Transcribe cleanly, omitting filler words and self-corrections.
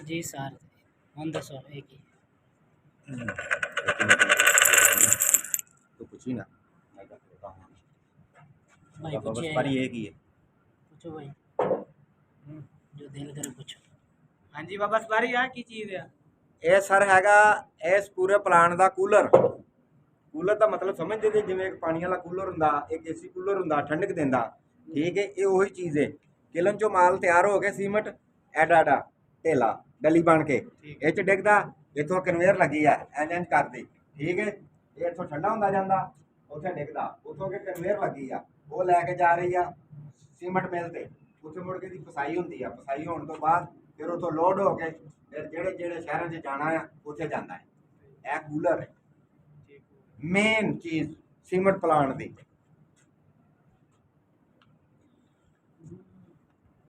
जी sir हम दसो एक ही तो कुछ ही ना मैं कर देता हूँ। भाई बस पूछिए पर एक ही है। पूछो भाई जो दिल करे पूछो हाँ जी बाबा सवारी आ की चीज है ਇਹ ਸਰ ਹੈਗਾ ਇਸ ਪੂਰੇ ਪਲਾਨ ਦਾ ਕੂਲਰ। ਕੂਲਰ ਦਾ ਮਤਲਬ ਸਮਝਦੇ ਜੇ ਜਿਵੇਂ ਇੱਕ ਪਾਣੀ ਵਾਲਾ ਕੂਲਰ ਹੁੰਦਾ, ਇੱਕ ਏਸੀ ਕੂਲਰ ਹੁੰਦਾ ਠੰਡਕ ਦਿੰਦਾ, ਠੀਕ ਹੈ। ਇਹ ਉਹੀ ਚੀਜ਼ ਹੈ। ਕਿਲਨ ਚੋਂ ਮਾਲ ਤਿਆਰ ਹੋ ਕੇ ਸੀਮਟ ਐਡਾ ਐਡਾ ਢੇਲਾ ਡਲੀ ਬਣ ਕੇ ਇਹ ਚ ਡਿੱਗਦਾ, ਇੱਥੋਂ ਕਨਵੇਅਰ ਲੱਗੀ ਆ ਇੰਜ ਇੰਜ ਕਰਦੀ, ਠੀਕ ਹੈ। ਇਹ ਇੱਥੋਂ ਠੰਡਾ ਹੁੰਦਾ ਜਾਂਦਾ, ਉੱਥੇ ਡਿੱਗਦਾ, ਉੱਥੋਂ ਕੇ ਕਨਵੇਅਰ ਲੱਗੀ ਆ, ਉਹ ਲੈ ਕੇ ਜਾ ਰਹੀ ਆ ਸੀਮਟ ਮਿਲ ਤੇ, ਉੱਥੇ ਮੁੜ ਕੇ ਦੀ ਪਸਾਈ ਹੁੰਦੀ ਆ, ਪਸਾਈ ਹੋਣ ਤੋਂ ਬਾਅਦ ਫਿਰ ਉੱਥੋਂ ਲੋਡ ਹੋ ਕੇ ਫਿਰ ਜਿਹੜੇ ਜਿਹੜੇ ਸ਼ਹਿਰਾਂ 'ਚ ਜਾਣਾ ਆ ਉੱਥੇ ਜਾਂਦਾ ਹੈ। ਇਹ ਕੂਲਰ ਹੈ ਮੇਨ ਚੀਜ਼ ਸੀਮਟ ਪਲਾਂਟ ਦੀ।